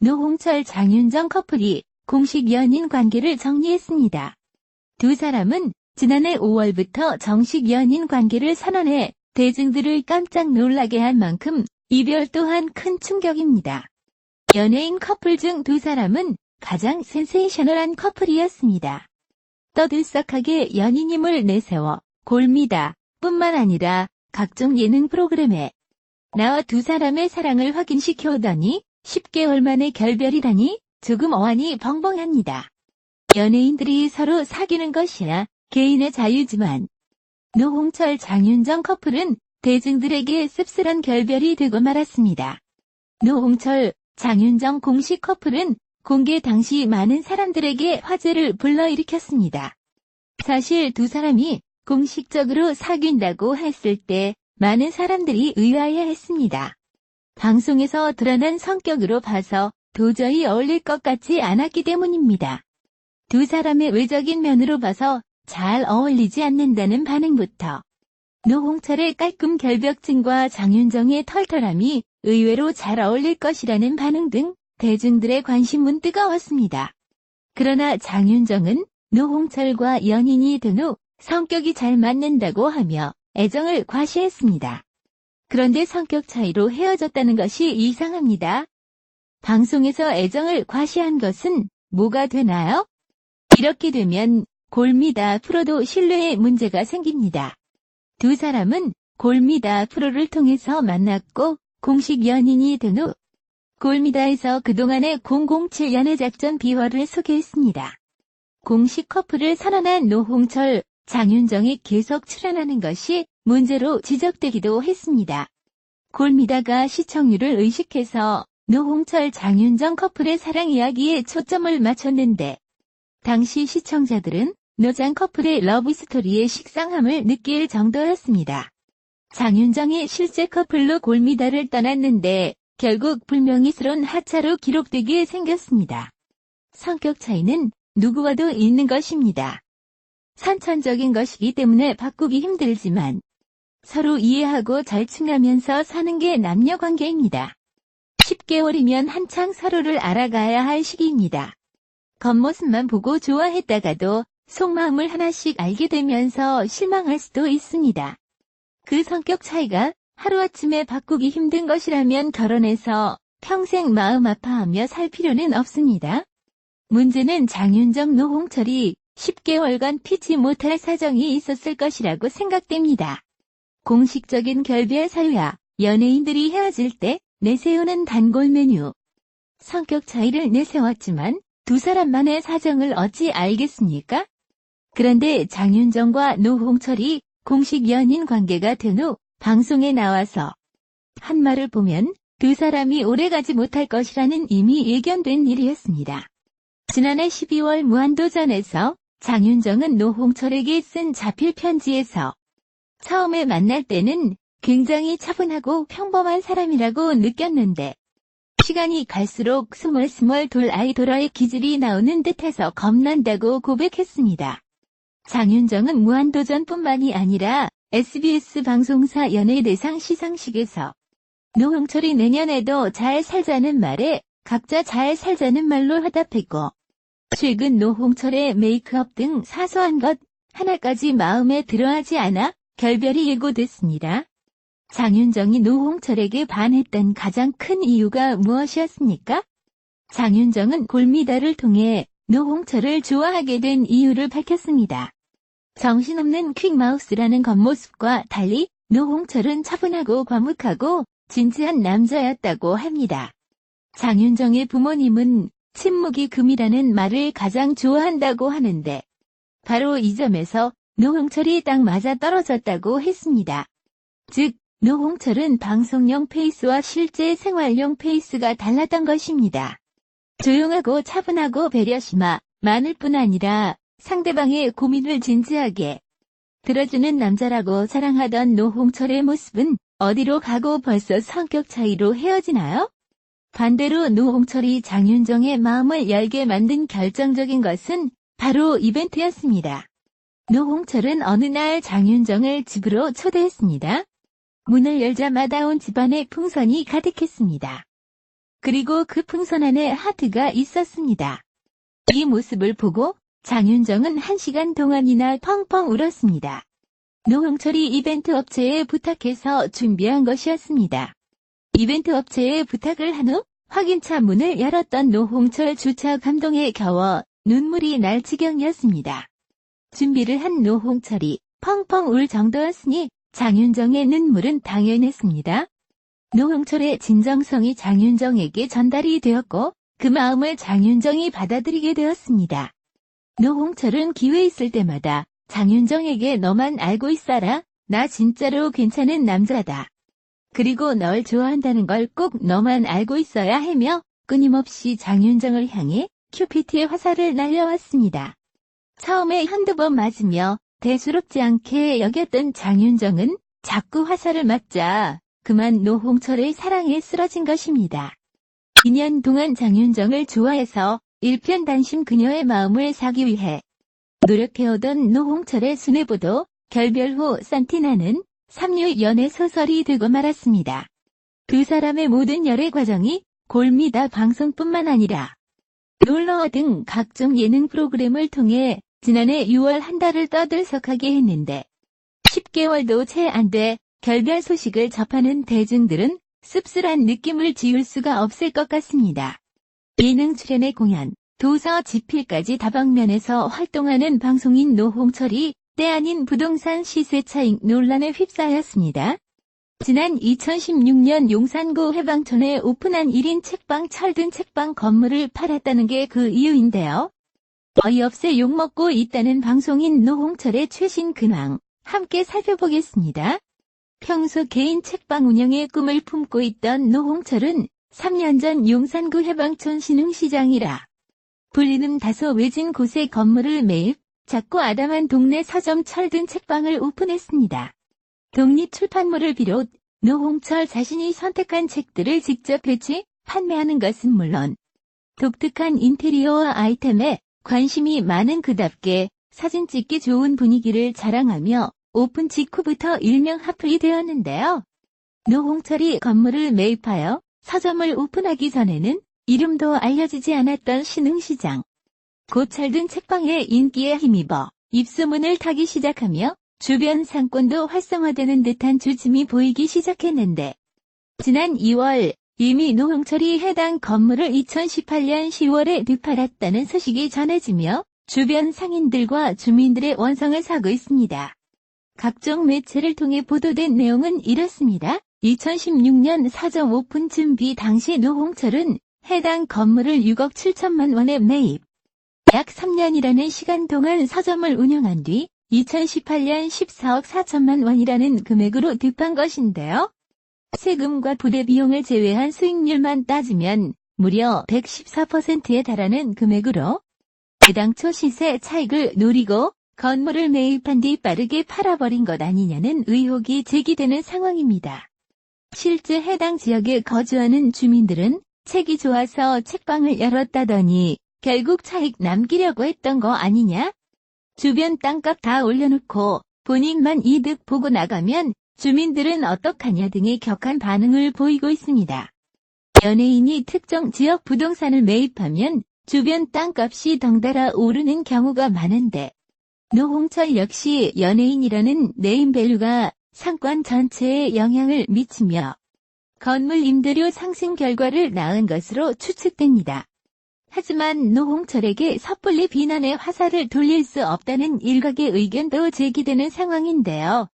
노홍철 장윤정 커플이 공식 연인 관계를 정리했습니다. 두 사람은 지난해 5월부터 정식 연인 관계를 선언해 대중들을 깜짝 놀라게 한 만큼 이별 또한 큰 충격입니다. 연예인 커플 중 두 사람은 가장 센세이셔널한 커플이었습니다. 떠들썩하게 연인임을 내세워 골미다 뿐만 아니라 각종 예능 프로그램에 나와 두 사람의 사랑을 확인시켜오더니 10개월 만에 결별이라니 조금 어안이 벙벙합니다. 연예인들이 서로 사귀는 것이야 개인의 자유지만 노홍철 장윤정 커플은 대중들에게 씁쓸한 결별이 되고 말았습니다. 노홍철 장윤정 공식 커플은 공개 당시 많은 사람들에게 화제를 불러일으켰습니다. 사실 두 사람이 공식적으로 사귄다고 했을 때 많은 사람들이 의아해했습니다. 방송에서 드러난 성격으로 봐서 도저히 어울릴 것 같지 않았기 때문입니다. 두 사람의 외적인 면으로 봐서 잘 어울리지 않는다는 반응부터 노홍철의 깔끔 결벽증과 장윤정의 털털함이 의외로 잘 어울릴 것이라는 반응 등 대중들의 관심은 뜨거웠습니다. 그러나 장윤정은 노홍철과 연인이 된 후 성격이 잘 맞는다고 하며 애정을 과시했습니다. 그런데 성격 차이로 헤어졌다는 것이 이상합니다. 방송에서 애정을 과시한 것은 뭐가 되나요? 이렇게 되면 골미다 프로도 신뢰에 문제가 생깁니다. 두 사람은 골미다 프로를 통해서 만났고 공식 연인이 된 후 골미다에서 그동안의 007 연애작전 비화를 소개했습니다. 공식 커플을 선언한 노홍철, 장윤정이 계속 출연하는 것이 문제로 지적되기도 했습니다. 골미다가 시청률을 의식해서 노홍철, 장윤정 커플의 사랑 이야기에 초점을 맞췄는데 당시 시청자들은 노장 커플의 러브스토리에 식상함을 느낄 정도였습니다. 장윤정이 실제 커플로 골미다를 떠났는데 결국 불명예스러운 하차로 기록되게 생겼습니다. 성격 차이는 누구와도 있는 것입니다. 선천적인 것이기 때문에 바꾸기 힘들지만 서로 이해하고 절충하면서 사는 게 남녀관계입니다. 10개월이면 한창 서로를 알아가야 할 시기입니다. 겉모습만 보고 좋아했다가도 속마음을 하나씩 알게 되면서 실망할 수도 있습니다. 그 성격 차이가 하루아침에 바꾸기 힘든 것이라면 결혼해서 평생 마음 아파하며 살 필요는 없습니다. 문제는 장윤정, 노홍철이 10개월간 피치 못할 사정이 있었을 것이라고 생각됩니다. 공식적인 결별 사유야 연예인들이 헤어질 때 내세우는 단골 메뉴. 성격 차이를 내세웠지만 두 사람만의 사정을 어찌 알겠습니까? 그런데 장윤정과 노홍철이 공식 연인 관계가 된 후 방송에 나와서 한 말을 보면 두 사람이 오래가지 못할 것이라는 이미 예견된 일이었습니다. 지난해 12월 무한도전에서 장윤정은 노홍철에게 쓴 자필 편지에서 처음에 만날 때는 굉장히 차분하고 평범한 사람이라고 느꼈는데 시간이 갈수록 스멀스멀 돌 아이돌의 기질이 나오는 듯해서 겁난다고 고백했습니다. 장윤정은 무한도전뿐만이 아니라 SBS 방송사 연예대상 시상식에서 노홍철이 내년에도 잘 살자는 말에 각자 잘 살자는 말로 화답했고 최근 노홍철의 메이크업 등 사소한 것 하나까지 마음에 들어하지 않아 결별이 예고됐습니다. 장윤정이 노홍철에게 반했던 가장 큰 이유가 무엇이었습니까? 장윤정은 골미다를 통해 노홍철을 좋아하게 된 이유를 밝혔습니다. 정신없는 퀵마우스라는 겉모습과 달리 노홍철은 차분하고 과묵하고 진지한 남자였다고 합니다. 장윤정의 부모님은 침묵이 금이라는 말을 가장 좋아한다고 하는데 바로 이 점에서 노홍철이 딱 맞아 떨어졌다고 했습니다. 즉, 노홍철은 방송용 페이스와 실제 생활용 페이스가 달랐던 것입니다. 조용하고 차분하고 배려심이 많을 뿐 아니라 상대방의 고민을 진지하게 들어주는 남자라고 자랑하던 노홍철의 모습은 어디로 가고 벌써 성격 차이로 헤어지나요? 반대로 노홍철이 장윤정의 마음을 열게 만든 결정적인 것은 바로 이벤트였습니다. 노홍철은 어느 날 장윤정을 집으로 초대했습니다. 문을 열자마자 온 집안에 풍선이 가득했습니다. 그리고 그 풍선 안에 하트가 있었습니다. 이 모습을 보고 장윤정은 1시간 동안이나 펑펑 울었습니다. 노홍철이 이벤트 업체에 부탁해서 준비한 것이었습니다. 이벤트 업체에 부탁을 한 후 확인차 문을 열었던 노홍철 주차 감동에 겨워 눈물이 날 지경이었습니다. 준비를 한 노홍철이 펑펑 울 정도였으니 장윤정의 눈물은 당연했습니다. 노홍철의 진정성이 장윤정에게 전달이 되었고 그 마음을 장윤정이 받아들이게 되었습니다. 노홍철은 기회 있을 때마다 장윤정에게 너만 알고 있어라. 나 진짜로 괜찮은 남자다. 그리고 널 좋아한다는 걸 꼭 너만 알고 있어야 하며 끊임없이 장윤정을 향해 큐피트의 화살을 날려왔습니다. 처음에 한두 번 맞으며 대수롭지 않게 여겼던 장윤정은 자꾸 화살을 맞자 그만 노홍철의 사랑에 쓰러진 것입니다. 2년 동안 장윤정을 좋아해서 일편단심 그녀의 마음을 사기 위해 노력해오던 노홍철의 순애보도 결별 후 산티나는 삼류 연애 소설이 되고 말았습니다. 두 사람의 모든 열애 과정이 골미다 방송뿐만 아니라 놀러와 등 각종 예능 프로그램을 통해 지난해 6월 한 달을 떠들썩하게 했는데 10개월도 채 안 돼 결별 소식을 접하는 대중들은 씁쓸한 느낌을 지울 수가 없을 것 같습니다. 예능 출연의 공연, 도서 집필까지 다방면에서 활동하는 방송인 노홍철이 때 아닌 부동산 시세 차익 논란에 휩싸였습니다. 지난 2016년 용산구 해방촌에 오픈한 1인 책방 철든 책방 건물을 팔았다는 게 그 이유인데요. 어이없이 욕먹고 있다는 방송인 노홍철의 최신 근황, 함께 살펴보겠습니다. 평소 개인 책방 운영의 꿈을 품고 있던 노홍철은 3년 전 용산구 해방촌 신흥시장이라 불리는 다소 외진 곳에 건물을 매입, 작고 아담한 동네 서점 철든 책방을 오픈했습니다. 독립출판물을 비롯 노홍철 자신이 선택한 책들을 직접 배치, 판매하는 것은 물론 독특한 인테리어와 아이템에 관심이 많은 그답게 사진 찍기 좋은 분위기를 자랑하며 오픈 직후부터 일명 핫플이 되었는데요. 노홍철이 건물을 매입하여 서점을 오픈하기 전에는 이름도 알려지지 않았던 신흥시장. 곧 철든 책방의 인기에 힘입어 입소문을 타기 시작하며 주변 상권도 활성화되는 듯한 조짐이 보이기 시작했는데 지난 2월 이미 노홍철이 해당 건물을 2018년 10월에 되팔았다는 소식이 전해지며 주변 상인들과 주민들의 원성을 사고 있습니다. 각종 매체를 통해 보도된 내용은 이렇습니다. 2016년 서점 오픈 준비 당시 노홍철은 해당 건물을 6억 7천만 원에 매입. 약 3년이라는 시간 동안 서점을 운영한 뒤 2018년 14억 4천만 원이라는 금액으로 득판 것인데요. 세금과 부대 비용을 제외한 수익률만 따지면 무려 114%에 달하는 금액으로 애당초 시세 차익을 노리고 건물을 매입한 뒤 빠르게 팔아버린 것 아니냐는 의혹이 제기되는 상황입니다. 실제 해당 지역에 거주하는 주민들은 책이 좋아서 책방을 열었다더니 결국 차익 남기려고 했던 거 아니냐? 주변 땅값 다 올려놓고 본인만 이득 보고 나가면 주민들은 어떡하냐 등의 격한 반응을 보이고 있습니다. 연예인이 특정 지역 부동산을 매입하면 주변 땅값이 덩달아 오르는 경우가 많은데 노홍철 역시 연예인이라는 네임밸류가 상권 전체에 영향을 미치며 건물 임대료 상승 결과를 낳은 것으로 추측됩니다. 하지만 노홍철에게 섣불리 비난의 화살을 돌릴 수 없다는 일각의 의견도 제기되는 상황인데요.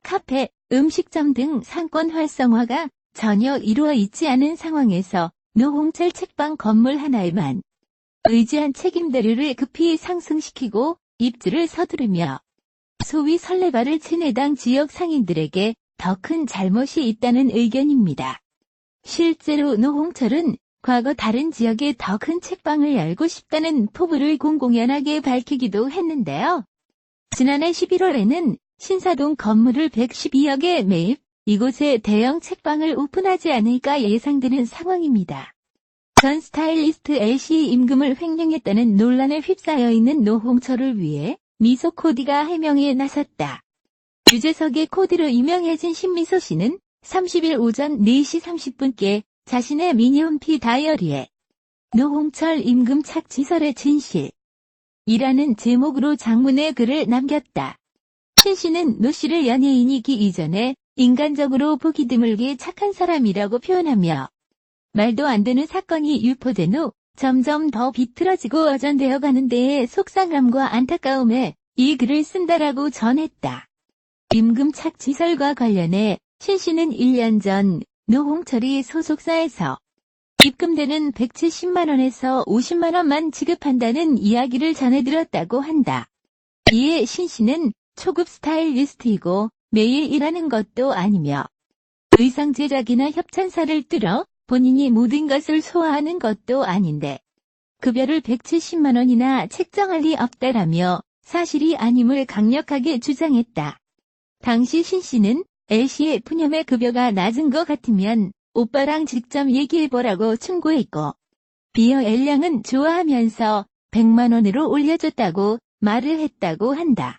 카페, 음식점 등 상권 활성화가 전혀 이루어 있지 않은 상황에서 노홍철 책방 건물 하나에만 의지한 책임대료를 급히 상승시키고 입지를 서두르며 소위 설레발을 친 해당 지역 상인들에게 더 큰 잘못이 있다는 의견입니다. 실제로 노홍철은 과거 다른 지역에 더 큰 책방을 열고 싶다는 포부를 공공연하게 밝히기도 했는데요. 지난해 11월에는 신사동 건물을 112억에 매입, 이곳에 대형 책방을 오픈하지 않을까 예상되는 상황입니다. 전 스타일리스트 L씨 임금을 횡령했다는 논란에 휩싸여 있는 노홍철을 위해 미소 코디가 해명에 나섰다. 유재석의 코디로 유명해진 신미소 씨는 30일 오전 4시 30분께 자신의 미니홈피 다이어리에 노홍철 임금착지설의 진실 이라는 제목으로 장문의 글을 남겼다. 신 씨는 노 씨를 연예인이기 이전에 인간적으로 보기 드물게 착한 사람이라고 표현하며 말도 안 되는 사건이 유포된 후 점점 더 비틀어지고 어전되어 가는 데에 속상함과 안타까움에 이 글을 쓴다라고 전했다. 임금착지설과 관련해 신 씨는 1년 전 노홍철이 소속사에서 입금되는 170만원에서 50만원만 지급한다는 이야기를 전해들었다고 한다. 이에 신 씨는 초급 스타일리스트이고 매일 일하는 것도 아니며 의상 제작이나 협찬사를 뚫어 본인이 모든 것을 소화하는 것도 아닌데 급여를 170만원이나 책정할 리 없다라며 사실이 아님을 강력하게 주장했다. 당시 신 씨는 L씨의 푸념의 급여가 낮은 것 같으면 오빠랑 직접 얘기해보라고 충고했고 비어 L양은 좋아하면서 100만원으로 올려줬다고 말을 했다고 한다.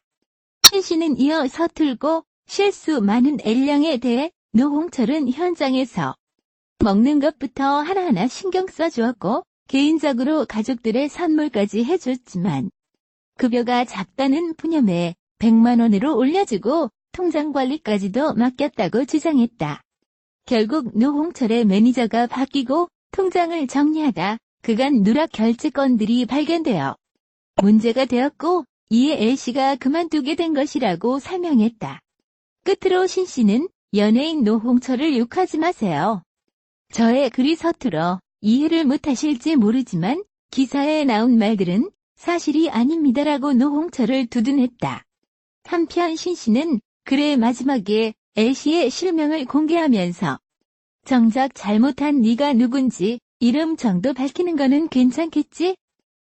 신 씨는 이어 서툴고 실수 많은 L양에 대해 노홍철은 현장에서 먹는 것부터 하나하나 신경 써주었고 개인적으로 가족들의 선물까지 해줬지만 급여가 작다는 푸념에 100만원으로 올려주고 통장 관리까지도 맡겼다고 주장했다. 결국 노홍철의 매니저가 바뀌고 통장을 정리하다 그간 누락 결제건들이 발견되어 문제가 되었고 이에 L씨가 그만두게 된 것이라고 설명했다. 끝으로 신 씨는 연예인 노홍철을 욕하지 마세요. 저의 글이 서툴어 이해를 못하실지 모르지만 기사에 나온 말들은 사실이 아닙니다라고 노홍철을 두둔했다. 한편 신 씨는 글의 마지막에 L씨의 실명을 공개하면서 정작 잘못한 네가 누군지 이름 정도 밝히는 거는 괜찮겠지?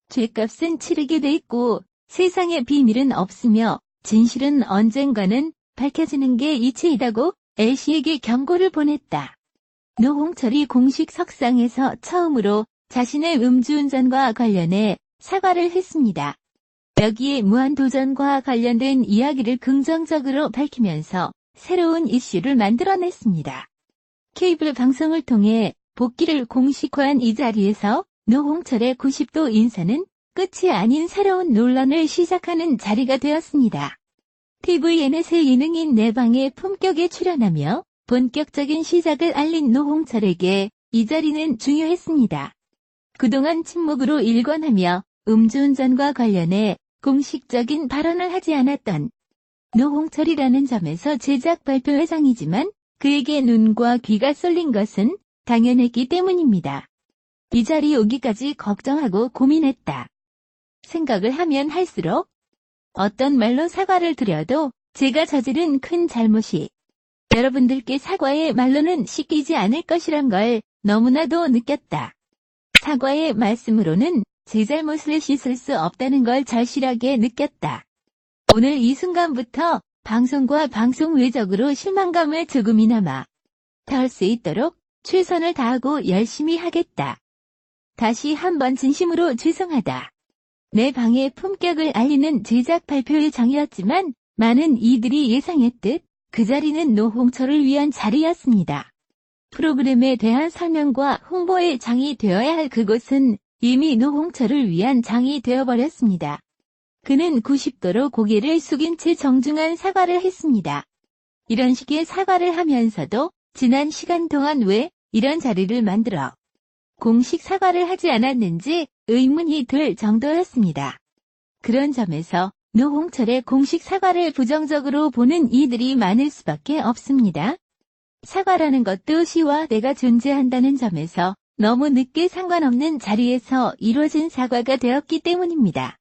죗값은 치르게 돼 있고 세상에 비밀은 없으며 진실은 언젠가는 밝혀지는 게 이치이다고 L씨에게 경고를 보냈다. 노홍철이 공식 석상에서 처음으로 자신의 음주운전과 관련해 사과를 했습니다. 여기에 무한도전과 관련된 이야기를 긍정적으로 밝히면서 새로운 이슈를 만들어냈습니다. 케이블 방송을 통해 복귀를 공식화한 이 자리에서 노홍철의 90도 인사는 끝이 아닌 새로운 논란을 시작하는 자리가 되었습니다. TVN의 예능인 내방의 품격에 출연하며 본격적인 시작을 알린 노홍철에게 이 자리는 중요했습니다. 그동안 침묵으로 일관하며 음주운전과 관련해 공식적인 발언을 하지 않았던 노홍철이라는 점에서 제작 발표 회장이지만 그에게 눈과 귀가 쏠린 것은 당연했기 때문입니다. 이 자리에 오기까지 걱정하고 고민했다. 생각을 하면 할수록 어떤 말로 사과를 드려도 제가 저지른 큰 잘못이 여러분들께 사과의 말로는 씻기지 않을 것이란 걸 너무나도 느꼈다. 사과의 말씀으로는 제 잘못을 씻을 수 없다는 걸 절실하게 느꼈다. 오늘 이 순간부터 방송과 방송 외적으로 실망감을 조금이나마 덜 수 있도록 최선을 다하고 열심히 하겠다. 다시 한번 진심으로 죄송하다. 내 방의 품격을 알리는 제작 발표의 장이었지만 많은 이들이 예상했듯 그 자리는 노홍철을 위한 자리였습니다. 프로그램에 대한 설명과 홍보의 장이 되어야 할 그곳은 이미 노홍철을 위한 장이 되어버렸습니다. 그는 90도로 고개를 숙인 채 정중한 사과를 했습니다. 이런 식의 사과를 하면서도 지난 시간 동안 왜 이런 자리를 만들어 공식 사과를 하지 않았는지 의문이 들 정도였습니다. 그런 점에서 노홍철의 공식 사과를 부정적으로 보는 이들이 많을 수밖에 없습니다. 사과라는 것도 시와 때가 존재한다는 점에서 너무 늦게 상관없는 자리에서 이루어진 사과가 되었기 때문입니다.